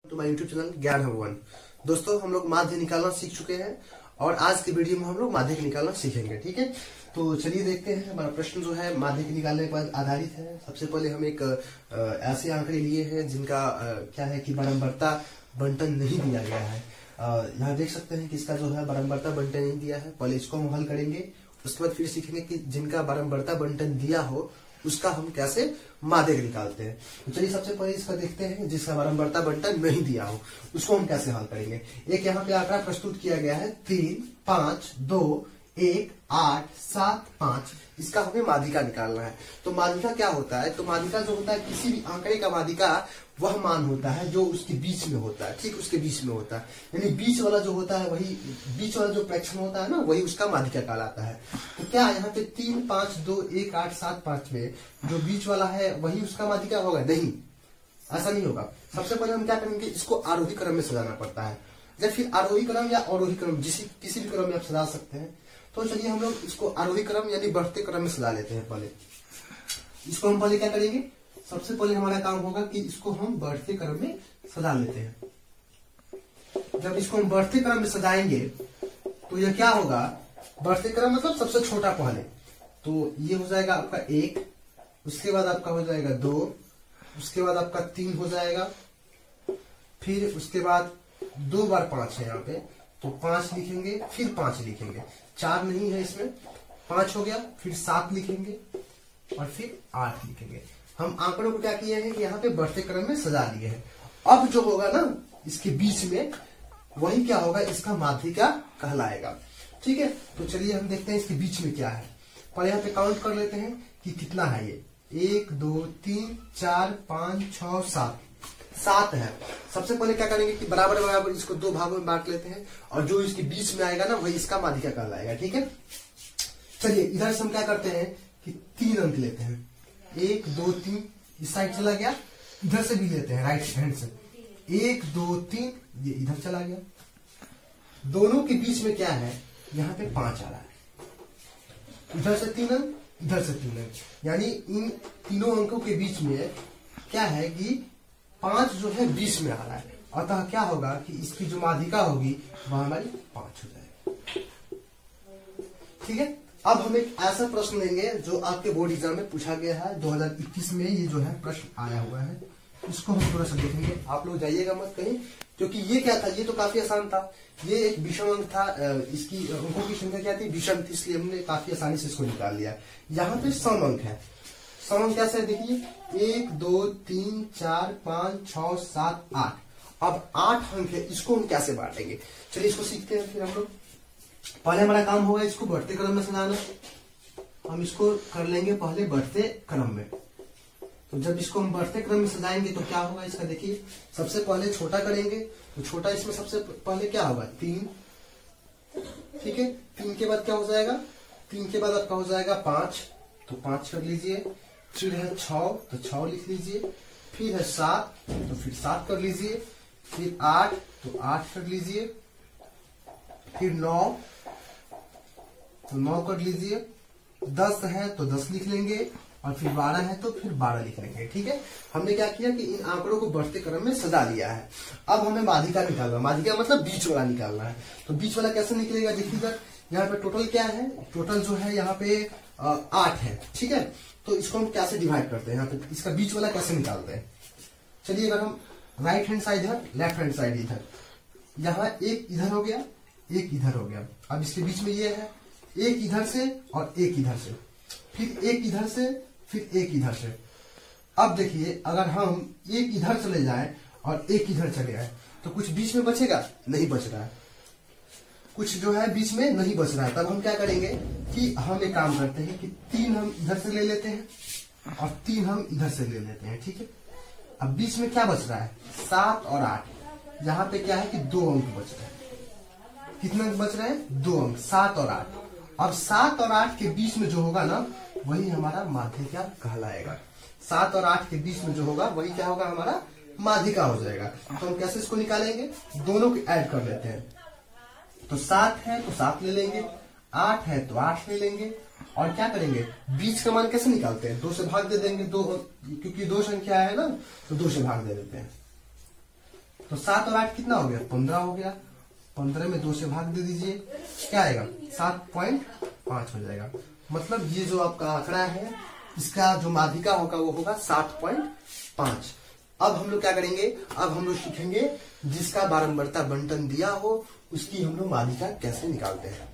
तो my YouTube channel ज्ञान भवन। दोस्तों, हम लोग माध्य निकालना सीख चुके हैं और आज के वीडियो में हम लोग माध्यक निकालना सीखेंगे। ठीक है, तो चलिए देखते हैं। हमारा प्रश्न जो है माध्यक निकालने पर आधारित है। सबसे पहले हम एक ऐसे आंकड़े लिए हैं जिनका क्या है कि बारंबारता बंटन नहीं दिया गया है। यहाँ देख सकते हैं कि इसका जो है बारंबारता बंटन नहीं दिया है। पहले इसको हम हल करेंगे, उसके बाद फिर सीखेंगे कि जिनका बारंबारता बंटन दिया हो उसका हम कैसे माध्यक निकालते हैं। तो चलिए सबसे पहले इसका देखते हैं जिसका बारंबारता बंटन नहीं दिया हो उसको हम कैसे हल करेंगे। एक यहाँ पे आंकड़ा प्रस्तुत किया गया है 3, 5, 2, 1, 8, 7, 5। इसका हमें माध्यिका निकालना है। तो माध्यिका क्या होता है? तो माध्यिका जो होता है किसी भी आंकड़े का माध्यिका वह मान होता है जो उसके बीच में होता है। ठीक, उसके बीच में होता है, यानी बीच वाला जो होता है वही बीच वाला जो फ्रैक्शन होता है ना, वही उसका माध्यिका कहलाता है। तो क्या यहाँ पे 3, 5, 2, 1, 8, 7, 5 में जो बीच वाला है वही उसका माध्यिका होगा? नहीं, ऐसा नहीं होगा। सबसे पहले हम क्या करेंगे, इसको आरोही क्रम में सजाना पड़ता है। जब फिर आरोही क्रम या अवरोही क्रम किसी भी क्रम में आप सजा सकते हैं। तो चलिए हम लोग इसको आरोही क्रम यानी बढ़ते क्रम में सजा लेते हैं। पहले इसको हम पहले क्या करेंगे, सबसे पहले हमारा काम होगा कि इसको हम बढ़ते क्रम में सजा लेते हैं। जब इसको हम बढ़ते क्रम में सजाएंगे तो यह क्या होगा, बढ़ते क्रम मतलब सबसे छोटा पहले। तो ये हो जाएगा आपका 1, उसके बाद आपका हो जाएगा 2, उसके बाद आपका 3 हो जाएगा, फिर उसके बाद 2 बार 5 है यहाँ पे, तो 5 लिखेंगे, फिर 5 लिखेंगे, 4 नहीं है इसमें, 5 हो गया, फिर 7 लिखेंगे और फिर 8 लिखेंगे। हम आंकड़ों को क्या किए हैं कि यहाँ पे बढ़ते क्रम में सजा लिए हैं। अब जो होगा ना इसके बीच में, वही क्या होगा, इसका माध्यिका कहलाएगा। ठीक है, तो चलिए हम देखते हैं इसके बीच में क्या है। पहले यहाँ पे काउंट कर लेते हैं कि कितना है ये। 1, 2, 3, 4, 5, 6, 7 है। सबसे पहले क्या करेंगे कि बराबर बराबर इसको 2 भागों में बांट लेते हैं और जो इसके बीच में आएगा ना वही इसका माध्यिका कहलाएगा। ठीक है, चलिए इधर से हम क्या करते हैं कि 3 अंक लेते हैं। 1, 2, 3 इस साइड चला गया, इधर से भी लेते हैं राइट हैंड से। 1, 2, 3 ये इधर चला गया। दोनों के बीच में क्या है, यहाँ पे 5 आ रहा है। इधर से 3 अंक, इधर से 3 अंक, यानी इन तीनों अंकों के बीच में क्या है कि 5 जो है बीच में आ रहा है। अतः क्या होगा कि इसकी जो माध्यिका होगी वह हमारी 5 हो जाएगी। ठीक है, अब हम एक ऐसा प्रश्न लेंगे जो आपके बोर्ड एग्जाम में पूछा गया है। 2021 में ये जो है प्रश्न आया हुआ है, इसको हम थोड़ा सा देखेंगे। आप लोग जाइएगा मत कहीं, क्योंकि ये क्या था, ये तो काफी आसान था। ये एक विषम अंक था, इसकी अंकों की संख्या क्या थी, विषम थी, इसलिए हमने काफी आसानी से इसको निकाल लिया। यहाँ पे सम अंक है। सम अंक कैसे है देखिए, 1, 2, 3, 4, 5, 6, 7, 8। अब 8 अंक है, इसको हम कैसे बांटेंगे, चलिए इसको सीखते हैं। फिर हम लोग पहले हमारा काम होगा इसको बढ़ते क्रम में सजाना। हम इसको कर लेंगे पहले बढ़ते क्रम में। तो जब इसको हम बढ़ते क्रम में सजाएंगे तो क्या होगा इसका देखिए, सबसे पहले छोटा करेंगे। तो छोटा इसमें सबसे पहले क्या होगा, 3। ठीक है, 3 के बाद क्या हो जाएगा, 3 के बाद आपका हो जाएगा 5, तो 5 कर लीजिए। फिर है 6, तो 6 लिख लीजिए। फिर है 7, तो फिर 7 कर लीजिए। फिर 8, तो 8 कर लीजिए। फिर 9, तो 9 कर लीजिए। 10 है तो 10 लिख लेंगे और फिर 12 है तो फिर 12 लिख लेंगे। ठीक है, हमने क्या किया कि इन आंकड़ों को बढ़ते क्रम में सजा लिया है। अब हमें माध्यिका निकालना, माध्यिका मतलब बीच वाला निकालना है। तो बीच वाला कैसे निकलेगा देखिएगा, यहाँ पे टोटल क्या है, टोटल जो है यहाँ पे 8 है। ठीक है, तो इसको हम कैसे डिवाइड करते हैं, यहाँ पे इसका बीच वाला कैसे निकालते हैं। चलिए अगर हम राइट हैंड साइड इधर, लेफ्ट हैंड साइड इधर, यहाँ एक इधर हो गया, एक इधर हो गया। अब इसके बीच में ये है, एक इधर से और एक इधर से, फिर एक इधर से, फिर एक इधर से। अब देखिए अगर हम एक इधर चले जाए और एक इधर चले आए तो कुछ बीच में बचेगा, नहीं बच रहा है, कुछ जो है बीच में नहीं बच रहा है। तब हम क्या करेंगे कि हम एक काम करते हैं कि 3 हम इधर से ले लेते हैं और 3 हम इधर से ले लेते हैं। ठीक है, अब बीच में क्या बच रहा है, 7 और 8। यहाँ पे क्या है कि 2 अंक बच रहे हैं। कितने अंक बच रहे हैं, 2 अंक, 7 और 8। अब 7 और 8 के बीच में जो होगा ना वही हमारा माध्यिका कहलाएगा। 7 और 8 के बीच में जो होगा वही क्या होगा, हमारा माध्यिका हो जाएगा। तो हम कैसे इसको निकालेंगे, दोनों को ऐड कर लेते हैं। तो 7 है तो 7 ले लेंगे, 8 है तो 8 ले लेंगे और क्या करेंगे, बीच का मान कैसे निकालते हैं, 2 से भाग दे देंगे। 2 क्योंकि 2 संख्या है ना, तो 2 से भाग दे देते हैं। तो 7 और 8 कितना हो गया, 15 हो गया। 15 में 2 से भाग दे दीजिए, क्या आएगा, 7.5 हो जाएगा। मतलब ये जो आपका आंकड़ा है, इसका जो माध्यिका होगा वो होगा 7.5। अब हम लोग क्या करेंगे, अब हम लोग सीखेंगे जिसका बारंबारता बंटन दिया हो उसकी हम लोग माध्यिका कैसे निकालते हैं।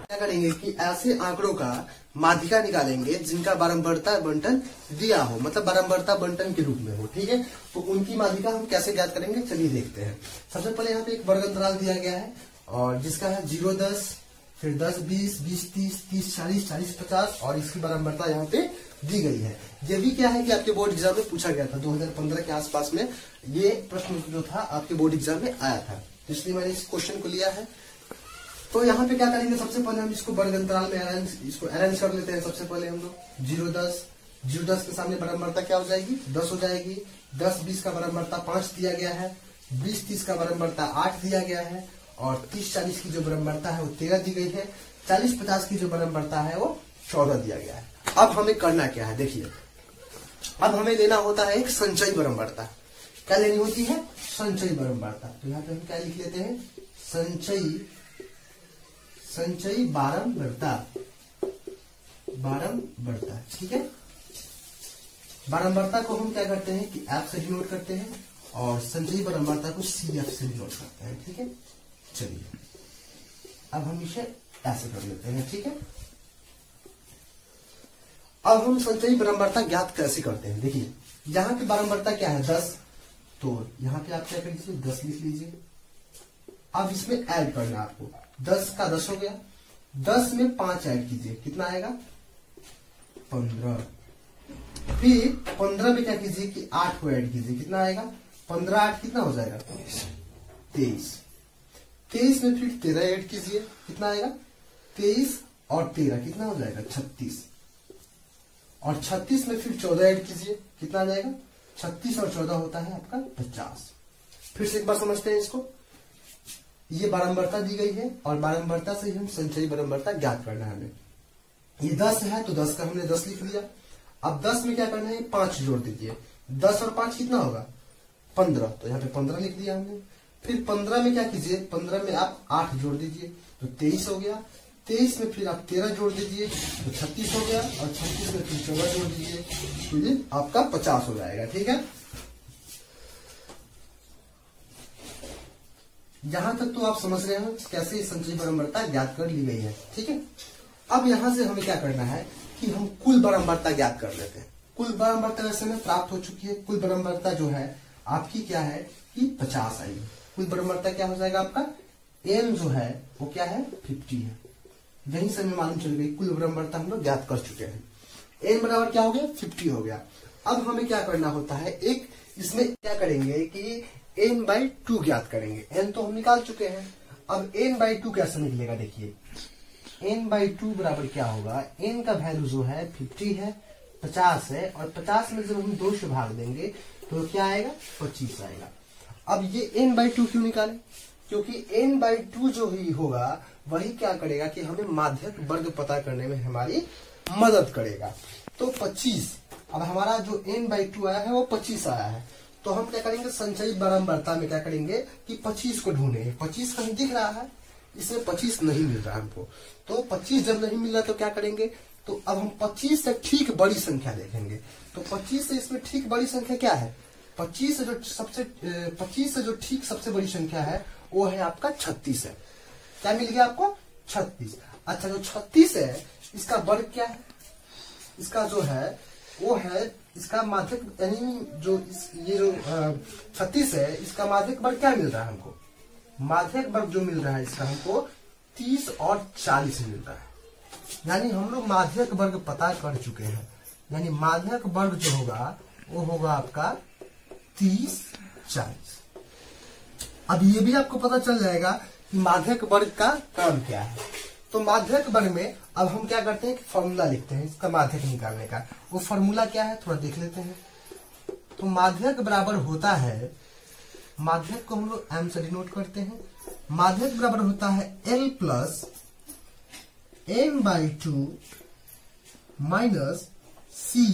क्या करेंगे कि ऐसे आंकड़ों का माध्यिका निकालेंगे जिनका बारंबारता बंटन दिया हो, मतलब बारंबारता बंटन के रूप में हो, ठीक है। तो उनकी माध्यिका हम कैसे ज्ञात करेंगे, चलिए देखते हैं। सबसे पहले यहाँ पे एक वर्ग अंतराल दिया गया है और जिसका है 0, 10, फिर 10, 20, 20, 30, 30, 40, 40, 50 और इसकी बारंबारता यहाँ पे दी गई है। ये भी क्या है कि आपके बोर्ड एग्जाम में पूछा गया था 2015 के आसपास में, ये प्रश्न जो था आपके बोर्ड एग्जाम में आया था, इसलिए मैंने इस क्वेश्चन को लिया है। तो यहाँ पे क्या करेंगे, सबसे पहले हम इसको वर्ग अंतराल में इसको अरेंज कर लेते हैं। सबसे पहले हम लोग 0, 10, 0, 10 के सामने बारंबारता क्या हो जाएगी, 10 हो जाएगी। 10, 20 का बारंबारता 5 दिया गया है। 20, 30 का बारंबारता 8 दिया गया है और 30, 40 की जो बारंबारता है वो 13 दी गई है। 40, 50 की जो बारंबारता है वो 14 दिया गया है। अब हमें करना क्या है, देखिए, अब हमें लेना होता है एक संचयी बारंबारता। क्या लेनी होती है, संचयी बारंबारता। तो यहाँ पे हम क्या लिख लेते हैं, संचयी बारंबारता, ठीक है। बारंबारता को हम क्या करते हैं कि एफ से डिनोट करते हैं और संचयी बारंबारता को CF से डिनोट करते हैं, ठीक है। चलिए अब हम इसे ऐसे कर लेते हैं, ठीक है। अब हम संचयी बारंबारता ज्ञात कैसे करते हैं, देखिए यहाँ की बारंबारता क्या है, 10, तो यहाँ पे आप क्या कर लीजिए, 10 लिख लीजिए। अब इसमें ऐड करना है आपको, 10 का 10 हो गया, 10 में 5 ऐड कीजिए, कितना आएगा, 15। फिर 15 में क्या कीजिए कि 8 को ऐड कीजिए, कितना आएगा, 15, 8 कितना हो जाएगा, 23। 23 में फिर 13 ऐड कीजिए, कितना आएगा, 23 और 13 कितना हो जाएगा, 36। और 36 में फिर 14 ऐड कीजिए, कितना आ जाएगा, 36 और 14 होता है आपका 50। फिर से एक बार समझते हैं इसको, ये बारंबारता दी गई है और बारंबारता से ही हम संचयी बारंबारता ज्ञात करना है हमें। ये 10 है तो 10 का हमने 10 लिख लिया। अब 10 में क्या करना है, 5 जोड़ दीजिए, 10 और 5 कितना होगा, 15, तो यहाँ पे 15 लिख दिया हमने। फिर 15 में क्या कीजिए, 15 में आप 8 जोड़ दीजिए तो 23 हो गया। 23 में फिर आप 13 जोड़ दीजिए तो 36 हो गया और 36 में फिर 14 जोड़ दीजिए तो ये आपका 50 हो जाएगा, ठीक है। यहां तक तो आप समझ रहे हैं कैसे संचयी बारंबारता ज्ञात कर ली गई है, ठीक है। अब यहां से हमें क्या करना है कि हम कुल बारंबारता ज्ञात कर लेते हैं। कुल बारंबारता वैसे में प्राप्त हो चुकी है। कुल बारंबारता जो है आपकी क्या है कि 50 आई। कुल बारंबारता क्या हो जाएगा आपका, n जो है वो क्या है, 50 है। यहीं से हमें मालूम चल गई कुल बारंबारता हम लोग ज्ञात कर चुके हैं। n बराबर क्या हो गया, 50 हो गया। अब हमें क्या करना होता है, एक इसमें क्या करेंगे कि n/2 ज्ञात करेंगे। n तो हम निकाल चुके हैं, अब n/2 कैसे निकलेगा, देखिए n/2 बराबर क्या होगा, n का वैल्यू जो है 50 है, 50 है और 50 में जब हम 2 से भाग देंगे तो क्या आएगा, 25 आएगा। अब ये n/2 क्यों निकाले, क्योंकि n/2 जो ही होगा वही क्या करेगा कि हमें माध्यक वर्ग पता करने में हमारी मदद करेगा। तो 25, अब हमारा जो n/2 आया है वो 25 आया है, तो हम क्या करेंगे, संचयी बारंबारता में क्या करेंगे कि 25 को ढूंढेंगे। 25 कहीं दिख रहा है, इसमें 25 नहीं मिल रहा हमको, तो 25 जब नहीं मिल रहा तो क्या करेंगे, तो अब हम 25 से ठीक बड़ी संख्या देखेंगे। तो 25 से इसमें ठीक बड़ी संख्या क्या है, 25 से जो ठीक सबसे बड़ी संख्या है वो है आपका 36 है। क्या मिल गया आपको, 36। अच्छा, जो 36 है इसका वर्ग क्या है, इसका जो है वो है इसका माध्यक, यानी जो ये जो 36 है इसका माध्यक वर्ग क्या मिल रहा है हमको, माध्यक वर्ग जो मिल रहा है इसका हमको 30 और 40 मिल रहा है। यानी हम लोग माध्यक वर्ग पता कर चुके हैं, यानी माध्यक वर्ग जो होगा वो होगा आपका 30, 40। अब ये भी आपको पता चल जाएगा कि माध्यक वर्ग का काम क्या है। तो माध्यक वर्ग में अब हम क्या करते हैं कि फॉर्मूला लिखते हैं इसका माध्यक निकालने का। वो फॉर्मूला क्या है थोड़ा देख लेते हैं। तो माध्यक बराबर होता है, माध्यक को हम लोग m से डिनोट करते हैं। माध्यक बराबर होता है L plus n/2 minus C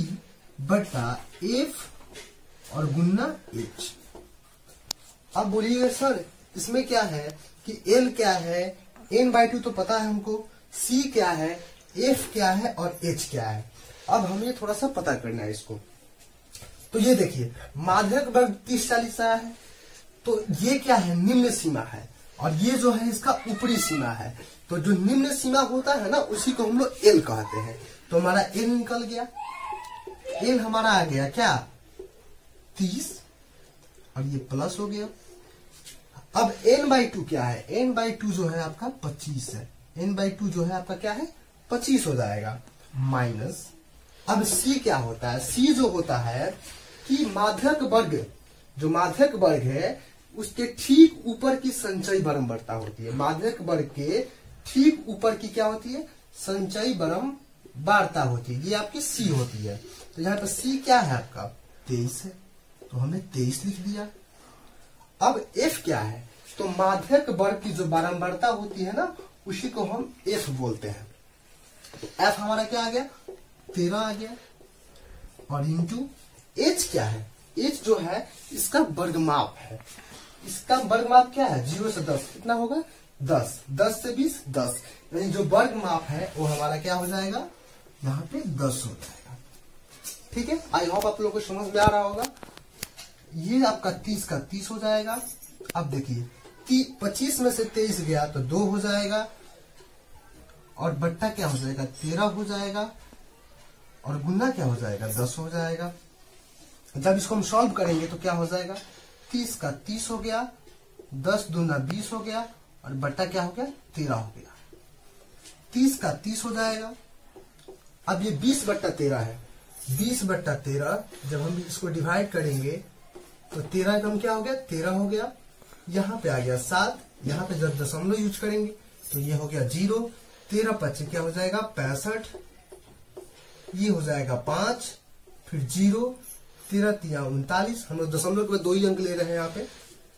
बटा F और गुना H। अब बोलिएगा सर इसमें क्या है कि L क्या है, n/2 तो पता है हमको, C क्या है, F क्या है और H क्या है। अब हमें थोड़ा सा पता करना है इसको। तो ये देखिए माध्यक वर्ग 30-40 आया है, तो ये क्या है, निम्न सीमा है, और ये जो है इसका ऊपरी सीमा है। तो जो निम्न सीमा होता है ना उसी को हम लोग L कहते हैं। तो हमारा L निकल गया, L हमारा आ गया क्या 30 और ये प्लस हो गया। अब n/2 क्या है, n/2 जो है आपका 25 है, n/2 जो है आपका क्या है 25 हो जाएगा माइनस। अब C क्या होता है, C जो होता है कि माध्यक वर्ग, जो माध्यक वर्ग है उसके ठीक ऊपर की संचयी बारंबारता होती है। माध्यक वर्ग के ठीक ऊपर की क्या होती है, संचयी बारंबारता होती है, ये आपकी C होती है। तो यहाँ पर C क्या है आपका 23 है, तो हमने 23 लिख दिया। अब F क्या है, तो माध्यक वर्ग की जो बारंबारता होती है ना उसी को हम F बोलते हैं। तो F हमारा क्या आ गया 13 आ गया, और इंटू H क्या है, H जो है इसका वर्गमाप है। इसका वर्गमाप क्या है 0 से 10 कितना होगा 10, 10 से 20 10, यानी जो वर्गमाप है वो हमारा क्या हो जाएगा यहाँ पे 10 हो जाएगा। ठीक है, आई होप आप लोगों को समझ में आ रहा होगा। ये आपका 30 का 30 हो जाएगा। अब देखिए 25 में से 23 गया तो 2 हो जाएगा, और बट्टा क्या हो जाएगा 13 हो जाएगा, और गुना क्या हो जाएगा 10 हो जाएगा। जब इसको हम सॉल्व करेंगे तो क्या हो जाएगा 30 का 30 हो गया, 10 दूना 20 हो गया, और बट्टा क्या हो गया 13 हो गया। 30 का 30 हो जाएगा। अब ये 20/13 है, 20/13 जब हम इसको डिवाइड करेंगे तो 13 कम क्या हो गया 13 हो गया। यहाँ पे आ गया 7, यहाँ पे जब दशमलव यूज करेंगे तो ये हो गया 0, 13×5 क्या हो जाएगा 65, ये हो जाएगा 5, फिर 0, 13×3 39, हम लोग दशमलव के 2 ही अंक ले रहे हैं यहाँ पे,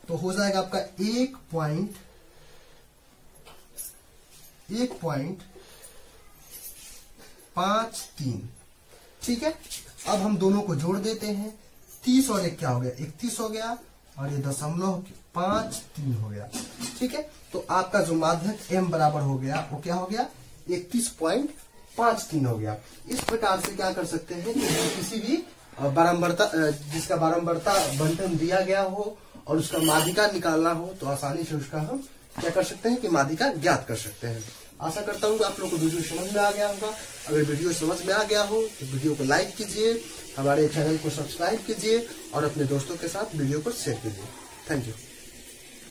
तो हो जाएगा आपका 1.53। ठीक है, अब हम दोनों को जोड़ देते हैं, 30 और 1 क्या हो गया 31 हो गया, और ये 0.53 हो गया। ठीक है, तो आपका जो माध्यक m बराबर हो गया वो क्या हो गया 31.53 हो गया। इस प्रकार से क्या कर सकते हैं कि किसी भी बारंबारता, जिसका बारंबारता बंटन दिया गया हो और उसका माध्यिका निकालना हो तो आसानी से उसका हम क्या कर सकते हैं कि माध्यिका ज्ञात कर सकते हैं। आशा करता हूँ कि आप लोगों को वीडियो समझ में आ गया होगा। अगर वीडियो समझ में आ गया हो तो वीडियो को लाइक कीजिए, हमारे चैनल को सब्सक्राइब कीजिए और अपने दोस्तों के साथ वीडियो को शेयर कीजिए। Thank you.